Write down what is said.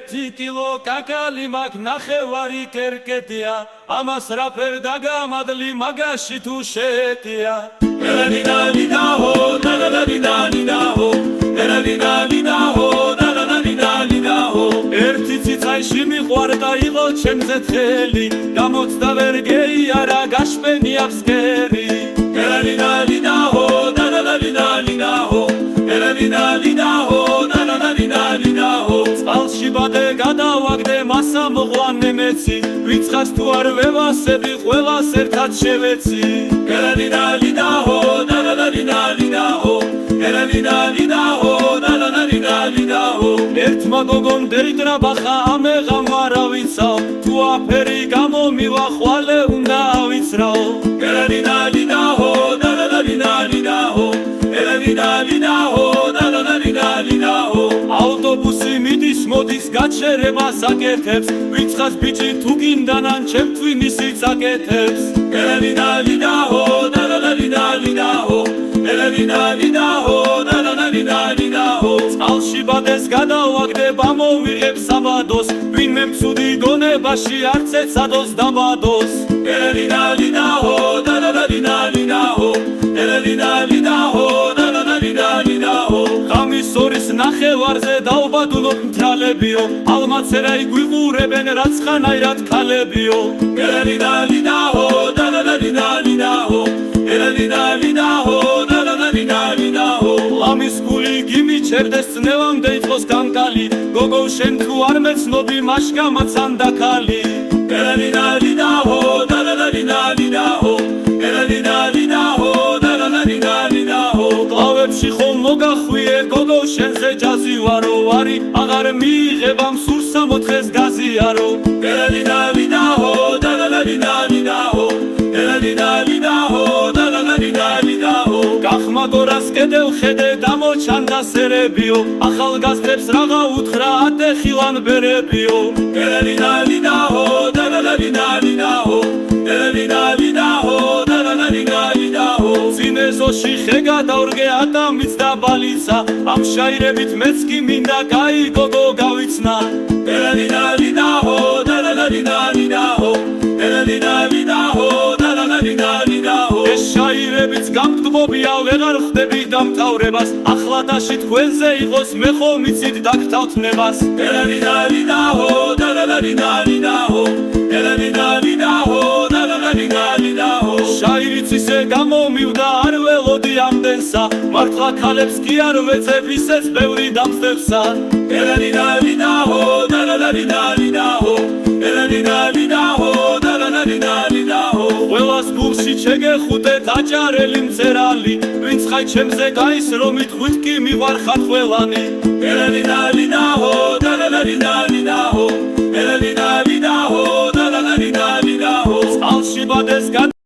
1 კილო კაკალი მაგ ნახევარი კერკეტია ამას რაფერ დაგამადლი მაგაში თუ შეეტია ელადინალიდაჰო დალალადინალიდაჰო ელადინალიდაჰო დალალადინალიდაჰო ერთი ციცაიში მიყვარდა იყო ჩემზე თხელი გამოცდა ვერ გეიარა გაშპენია ფსკერი ელადინალიდაჰო დალალადინალიდაჰო ელადინალიდაჰო დალალადინალიდაჰო წყალში ბადე გადავაგდე მასა მოყვანე მეცი ვიცხას თუ არ ვევასები ყველას ერთად შევეცი ელადინალიდაჰო დალალადინალიდაჰო ელადინალიდაჰო დალალადინალიდაჰო ერთმა გოგომ დეიტრაბახა ამეღამ არავიცაო თუ აფერი გამომივა ხვალე უნდა ავიცრაო ელადინალიდაჰო დალალადინალიდაჰო ელადინალიდაჰო დალალადინალიდაჰო ავტობუსი მიდის მოდის გაჩერებას აკეთებს ვიცხას ბიჭი თუ გინდანან ჩემ twinისიც აკეთებს ელადინალიდაჰო დალალადინალიდაჰო ელადინალიდაჰო დალალადინალიდაჰო წყალში ბადეს გადავაგდე ბამოვიღებ საბადოს ვინმე მცუდი გონებაში არც ეცადოს დაბადოს ელადინალიდაჰო დალალადინალიდაჰო ელადინალიდაჰო დალალადინალიდაჰო ხამის ორის ნახევარზე დავბადულობ მთრალებიო ალმაცერაი გვიყურებენ რაც ხანაირად ქალებიო ელადინალიდაჰო დალალადინალიდაჰო ელადინალიდაჰო დალალადინალიდაჰო ლამის გული გიმიჩერდეს წნევამდე იყოს კანკალი გოგო შენ თუ არ მეცნობი მაშკამაც ანდაქალი ელადინალიდაჰო დალალადინალიდაჰო ელადინალიდაჰო დალალადინალიდაჰო ყავებში ხომ მოგახვიე გოგო შენზე ჯაზი ვარო ვარი აღარ მიიღებამ სურსა მოთხეს გაზიარო ელადინალიდაჰო დალალადინალიდაჰო ელადინალიდაჰო დალალადინალიდაჰო გახმაგორას კიდევ ხედე დამოჩანდა სერებიო ახალგაზრდებს რაღა უთხრა ატეხილან ბერებიო ელადინალიდაჰო დალალადინალიდაჰო ელადინალიდაჰო დალალადინალიდაჰო წინეზოში ხე გადავრგე ატამიც და ბალიცა ამ შაირებით მეც კი მინდა კაი გოგო გავიცნა ელადინალიდაჰო დალალადინალიდაჰო ელადინალიდაჰო დალალადინალიდაჰო ეს შაირებიც გამტკბობია ვეღარ ხდები დამტავრებას ახლა დაში თქვენზე იყოს მე ხომ იცით დაგთავთნებას ელადინალიდაჰო დალალადინალიდაჰო ელადინალიდაჰო დალალადინალიდაჰო შაირიც ისე გამომივდა არ ველოდი ამდენსა მართლა ქალებს კი არ ვეწებ ისეც ბევრი დამხდებსა ელადინალიდაჰო დალალადინალიდაჰო ელადინალიდაჰო დალალადინალიდაჰო ყველას გულში შეგეხუტეთ აჭარელი მწერალი ვინც ხაი ჩემზე გაისრომით ღვით კი მივარხარ ყველანი ელადინალიდაჰო დალალადინალიდაჰო